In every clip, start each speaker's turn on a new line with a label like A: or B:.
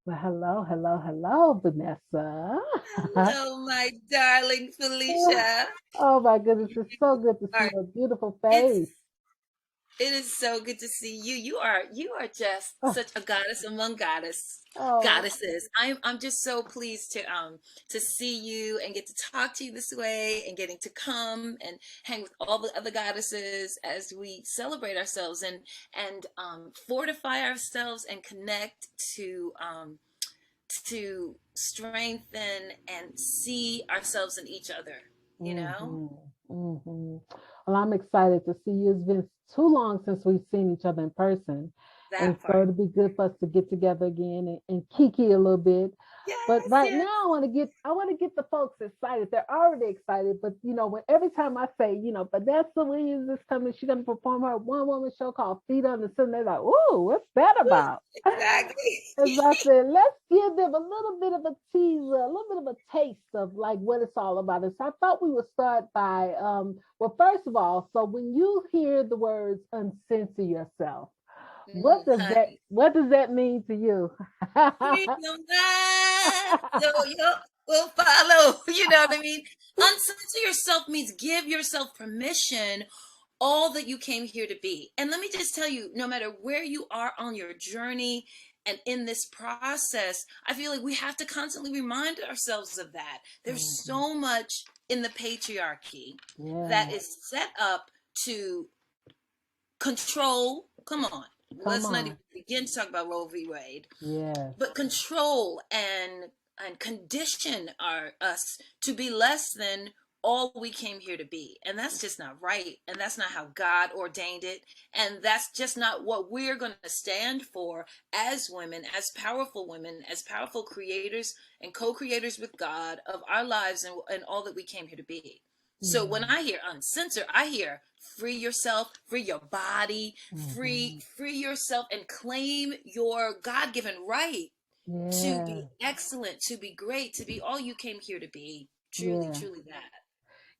A: Well, hello, hello, hello, Vanessa.
B: Hello, my darling Felicia.
A: Oh my goodness, it's so good to see
B: Are
A: your beautiful
B: it's
A: face.
B: it is so good to see you. You are just such a goddess among
A: Oh,
B: goddesses. I'm just so pleased to see you and get to talk to you this way and getting to come and hang with all the other goddesses as we celebrate ourselves and fortify ourselves and connect to strengthen and see ourselves in each other, you know?
A: hmm hmm Well, I'm excited to see you. It's been too long since we've seen each other in person. And
B: That
A: so
B: part.
A: it'll be good for us to get together again and kiki a little bit. But
B: Yes,
A: right
B: yes.
A: now I want to get the folks excited. They're already excited, but when every time I say, Vanessa Williams is coming, she's gonna perform her one woman show called Feet on the Sun, they're like, "Ooh, what's that about?"
B: Exactly.
A: As I said, let's give them a little bit of a teaser, a little bit of a taste of like what it's all about. And so I thought we would start by, well, first of all, so when you hear the words "uncensor yourself,"
B: Honey.
A: what does that mean to you?
B: Freedom lies, so you will follow. You know what I mean? Uncensor yourself means give yourself permission all that you came here to be. And let me just tell you, no matter where you are on your journey and in this process, I feel like we have to constantly remind ourselves of that. There's
A: Mhm.
B: so much in the patriarchy that
A: Yeah,
B: is set up to control. Come on.
A: come
B: Let's not even
A: on.
B: begin to talk about Roe v. Wade,
A: Yes.
B: but control and condition us to be less than all we came here to be. And that's just not right. And that's not how God ordained it. And that's just not what we're going to stand for as women, as powerful creators and co-creators with God of our lives and all that we came here to be. So when
A: Yeah.
B: I hear uncensor, I hear free yourself, free your body, free
A: hmm
B: free yourself and claim your God-given right to
A: Yeah.
B: be excellent, to be great, to be all you came here to be. Truly,
A: Yeah.
B: truly that.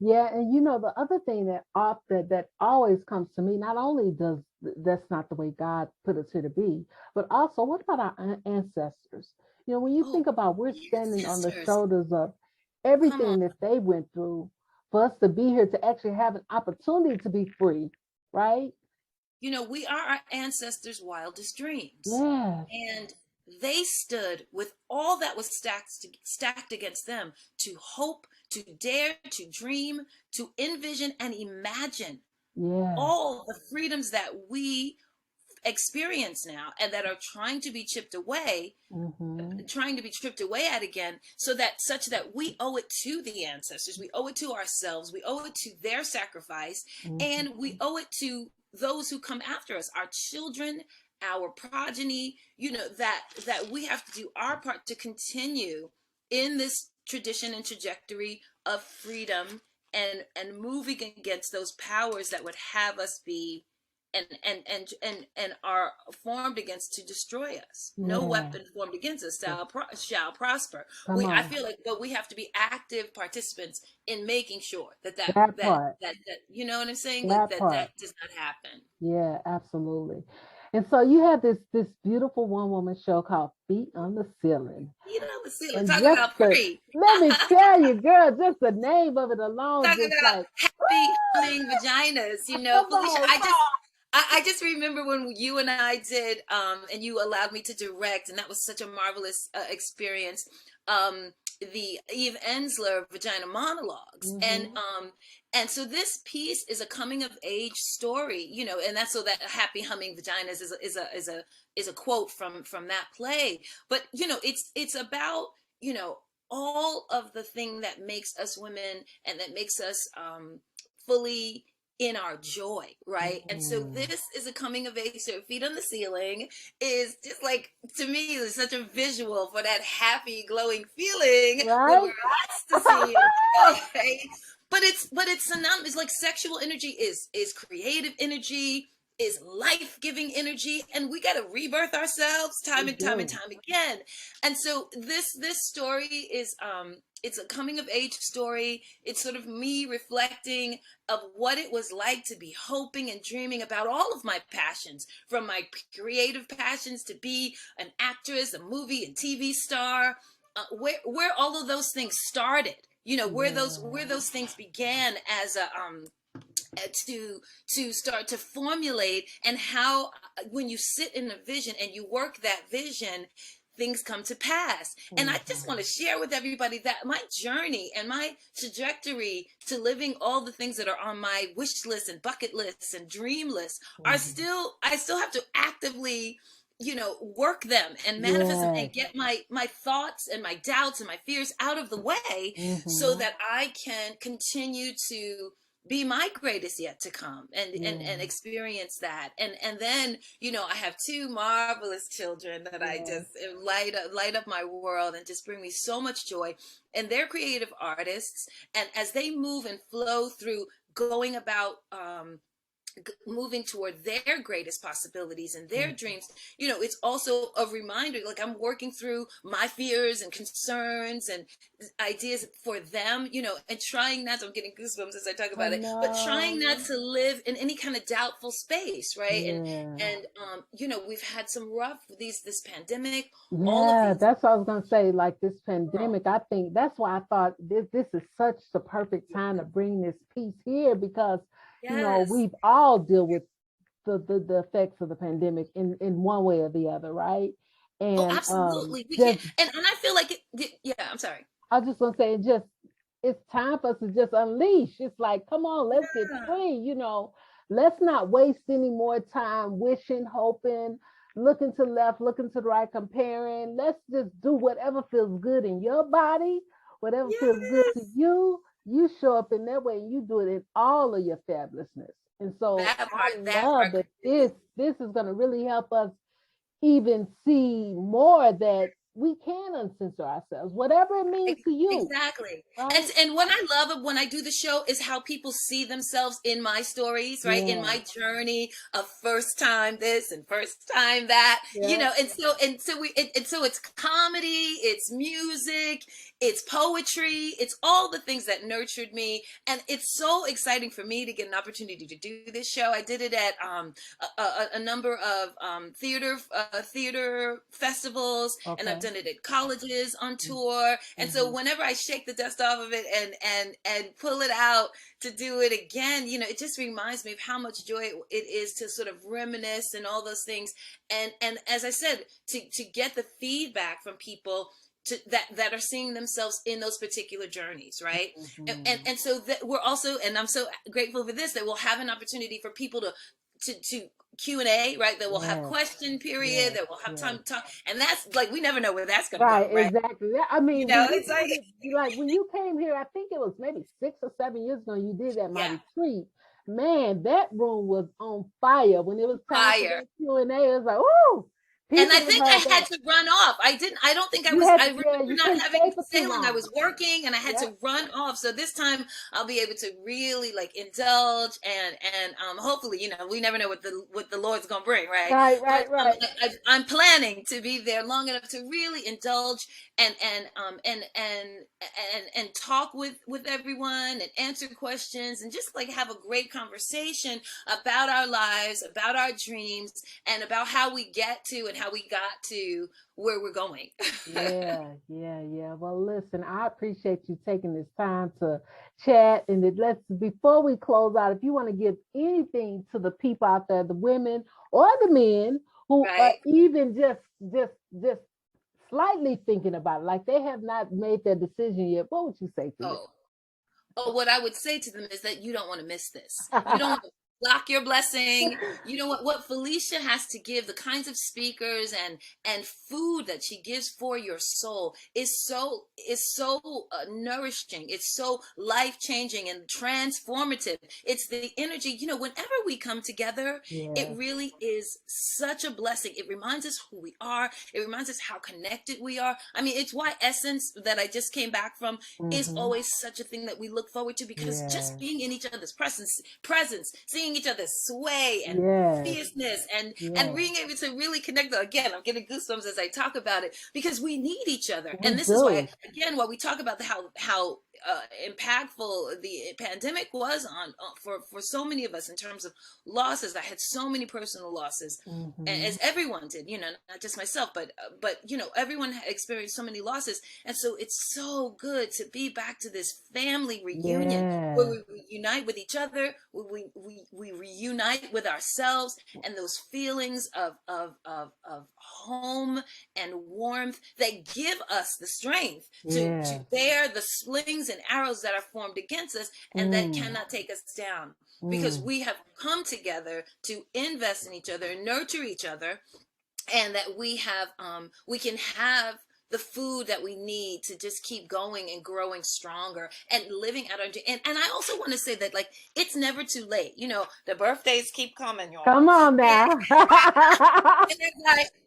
A: Yeah, and the other thing that always comes to me, not only does that's not the way God put us here to be, but also what about our ancestors? When you
B: Oh,
A: think about we're
B: yes,
A: standing on the
B: sisters.
A: shoulders of
B: Come on.
A: everything that they went through for us to be here to actually have an opportunity to be free, right?
B: We are our ancestors' wildest dreams.
A: Yes.
B: And they stood with all that was stacked against them to hope, to dare, to dream, to envision and imagine
A: Yes.
B: all the freedoms that we experience now and that are
A: Mm-hmm.
B: trying to be chipped away at again, so that such that we owe it to the ancestors, we owe it to ourselves, we owe it to their sacrifice, and
A: Mm-hmm.
B: we owe it to those who come after us, our children, our progeny, that we have to do our part to continue in this tradition and trajectory of freedom and moving against those powers that would have us be and are formed against to destroy us. No
A: Yeah.
B: weapon formed against us shall prosper.
A: Come
B: I
A: on.
B: feel like, but we have to be active participants in making sure that that
A: That
B: that
A: part.
B: that, that you know what I'm saying, like
A: That
B: that
A: part.
B: does not happen.
A: Yeah, absolutely. And so you have this beautiful one woman show called Feet on the Ceiling.
B: The ceiling,
A: And
B: talk
A: just
B: about
A: the
B: free.
A: let me tell you, girl, just the name of it alone,
B: Talk
A: just
B: about
A: like,
B: happy humming vaginas,
A: come
B: Felicia.
A: on.
B: I just remember when you and I did, and you allowed me to direct, and that was such a marvelous experience. Um, the Eve Ensler vagina monologues,
A: Mm-hmm.
B: and so this piece is a coming of age story, and that's so that happy humming vaginas is a quote from that play. But it's about you know all of the thing that makes us women and that makes us fully in our joy, right? And so
A: Mm.
B: this is a coming of age. So Feet on the Ceiling is just like, to me, it's such a visual for that happy, glowing feeling when we're
A: Right?
B: ecstasy and joy. But it's synonymous. It's like sexual energy is creative energy, is life-giving energy, and we got to rebirth ourselves time
A: We
B: and time and
A: do.
B: time again. And so this story is it's a coming of age story. It's sort of me reflecting of what it was like to be hoping and dreaming about all of my passions, from my creative passions to be an actress, a movie and TV star, where all of those things started. You know, where
A: Yeah.
B: those things began as a to start to formulate, and how when you sit in a vision and you work that vision, things come to pass. And I just want to
A: Mhm.
B: share with everybody that my journey and my trajectory to living all the things that are on my wish list and bucket lists and dream lists are
A: Mhm.
B: still, I still have to actively, you know, work them and manifest them
A: Yes.
B: and get my thoughts and my doubts and my fears out of the way, so
A: Mhm.
B: that I can continue to be my greatest yet to come, and
A: Yeah.
B: experience that. And then, you know, I have two marvelous children that I
A: Yeah.
B: just light up my world and just bring me so much joy. And they're creative artists, and as they move and flow through going about moving toward their greatest possibilities and their
A: Mhm.
B: dreams, you know, it's also a reminder, like I'm working through my fears and concerns and ideas for them, you know, and trying not to, I'm getting goosebumps as I talk
A: I
B: about it, but trying not
A: know.
B: to live in any kind of doubtful space, right?
A: Yeah.
B: And you know, we've had some rough, this pandemic, all of
A: Yeah,
B: these.
A: that's what I was gonna say. Like this
B: Oh,
A: pandemic, I think that's why I thought this is such the perfect time to bring this piece here because
B: yes.
A: we've all dealt with the effects of the pandemic in one way or the other, right?
B: Oh,
A: And
B: absolutely. We can't,
A: just
B: and I feel like yeah, I'm sorry.
A: I was just gonna say, just it's time for us to just unleash. It's like, come on, let's get
B: Yeah.
A: free. Let's not waste any more time wishing, hoping, looking to the left, looking to the right, comparing. Let's just do whatever feels good in your body, whatever feels good to
B: Yes.
A: you. You show up in that way, and you do it in all of your fabulousness. And so I
B: That
A: love
B: part
A: that this
B: completely.
A: this is going to really help us even see more that we can uncensor ourselves, whatever it means to you,
B: Exactly.
A: right?
B: And what I love of when I do the show is how people see themselves in my stories, right? In
A: Yeah,
B: my journey of first time this and first time that, you
A: yeah.
B: know, and so it's comedy, it's music, it's poetry, it's all the things that nurtured me. And it's so exciting for me to get an opportunity to do this show. I did it at a number of theater festivals, and I've
A: Okay.
B: done it at colleges on tour. And so
A: Mm-hmm.
B: whenever I shake the dust off of it and pull it out to do it again, you know, it just reminds me of how much joy it is to sort of reminisce and all those things. And as I said, to get the feedback from people that are seeing themselves in those particular journeys, right?
A: Mm-hmm.
B: And so that we're also, and I'm so grateful for this, that we'll have an opportunity for people to Q&A, right? That we'll have
A: Yes,
B: question period,
A: yes,
B: that we'll have
A: yes.
B: time to talk. And that's like, we never know where that's going to
A: Right,
B: go, right?
A: exactly. I
B: You
A: mean,
B: know,
A: when you
B: it's like,
A: did it, like when you came here, I think it was maybe 6 or 7 years ago, you did that my
B: yeah,
A: retreat. Man, that room was on fire. When it was time for
B: fire.
A: that Q&A, it was like, ooh,
B: And
A: people
B: I
A: have
B: think
A: heard
B: I had
A: that.
B: to run off. I don't think
A: You had
B: I
A: to,
B: remember
A: yeah, you
B: not
A: couldn't
B: having
A: stay
B: to
A: for
B: stay
A: too
B: long. I
A: long.
B: was working and I had
A: Yep.
B: to run off. So this time I'll be able to really like indulge and hopefully, you know, we never know what the Lord's going to bring, right?
A: Right,
B: But
A: right, right.
B: I'm planning to be there long enough to really indulge and talk with everyone and answer questions and just like have a great conversation about our lives, about our dreams, and about how we get to and how we got to where we're going.
A: Yeah, yeah, yeah. Well, listen, I appreciate you taking this time to chat. And let's, before we close out, if you want to give anything to the people out there, the women or the men who are
B: Right?
A: even just slightly thinking about it, like they have not made their decision yet, what would you say to
B: Oh, what I would say to them is that you don't want to miss this. You don't
A: them?
B: want to block your blessing. You know what Felicia has to give, the kinds of speakers and food that she gives for your soul is so nourishing. It's so life-changing and transformative. It's the energy, you know, whenever we come together, it
A: Yeah.
B: really is such a blessing. It reminds us who we are. It reminds us how connected we are. I mean, it's why Essence, that I just came back from, is
A: Mm-hmm.
B: always such a thing that we look forward to, because just
A: Yeah.
B: being in each other's presence, seeing seeing each other sway and
A: Yes.
B: fierceness and
A: Yes.
B: being able to really connect. Again, I'm getting goosebumps as I talk about it because we need each other.
A: We
B: And this is why,
A: do.
B: again, while we talk about how impactful the pandemic was on for so many of us in terms of losses. I had so many personal losses, as everyone did, not just myself, but everyone experienced so many losses. And so it's so good to be back to this family reunion where
A: Yes.
B: we reunite with each other, where we reunite with ourselves, and those feelings of home and warmth that give us the strength to
A: Yes.
B: bear the slings and arrows that are formed against us and that cannot take us down, because we have come together to invest in each other and nurture each other, and that we can have the food that we need to just keep going and growing stronger and living out our and I also want to say that, like, it's never too late. The birthdays keep coming, y'all.
A: Come on now.
B: And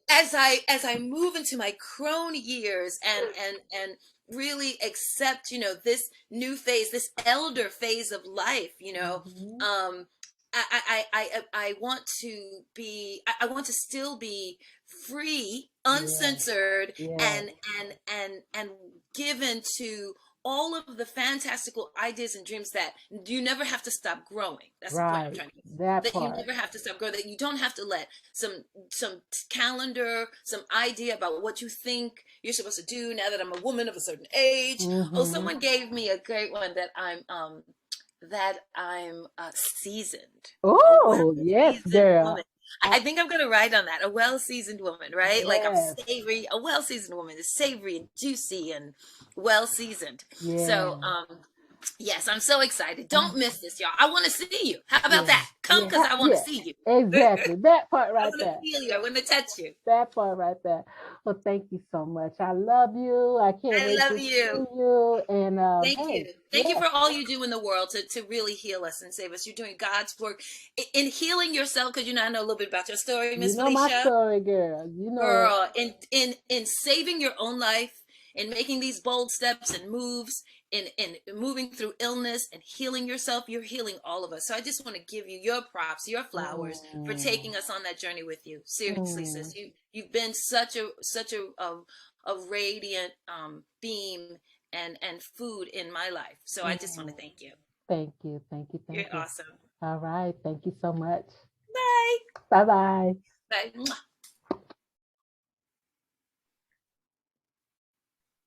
B: as I move into my crone years and really accept, this new phase, this elder phase of life, I want to be, I want to still be free,
A: Yes.
B: uncensored,
A: Yes.
B: and given to all of the fantastical ideas and dreams that you never have to stop growing. That's the point I'm
A: Right.
B: trying to get.
A: That
B: That you
A: part.
B: never have to stop growing. That you don't have to let some calendar, some idea about what you think you're supposed to do now that I'm a woman of a certain age. Oh, someone gave me a great one that I'm seasoned, a
A: Oh, yes,
B: well-seasoned
A: girl.
B: woman. I think I'm gonna write on that. A well-seasoned woman, right? Like I'm
A: Yes.
B: savory. A well-seasoned woman is savory and juicy and well-seasoned. So,
A: Yeah.
B: yes, I'm so excited. Don't miss this, y'all. I want to see you. How about
A: Yeah.
B: that? Come,
A: Yeah.
B: because I want to
A: Yeah.
B: see you.
A: Exactly. That part
B: I
A: right
B: want to
A: there.
B: feel you. I want to touch you.
A: That part right there. Well, thank you so much. I love you. I can't
B: I
A: wait
B: love
A: to see
B: you.
A: you. And
B: Thank
A: hey,
B: you. Thank you
A: yes,
B: for all you do in the world to really heal us and save us. You're doing God's work in healing yourself, because I know a little bit about your story,
A: you
B: Miss
A: know my
B: Felicia.
A: story, girl. You know it.
B: Girl, in saving your own life, in making these bold steps and moves, in moving through illness and healing yourself, you're healing all of us. So I just want to give you your props, your flowers for
A: Mm,
B: taking us on that journey with you. Seriously,
A: mm.
B: sis, you've been such a radiant beam and food in my life. So I just want to
A: Mm.
B: thank you.
A: Thank you. Thank you. Thank
B: You're
A: you.
B: awesome.
A: All right. Thank you so much.
B: Bye.
A: Bye bye.
B: Bye.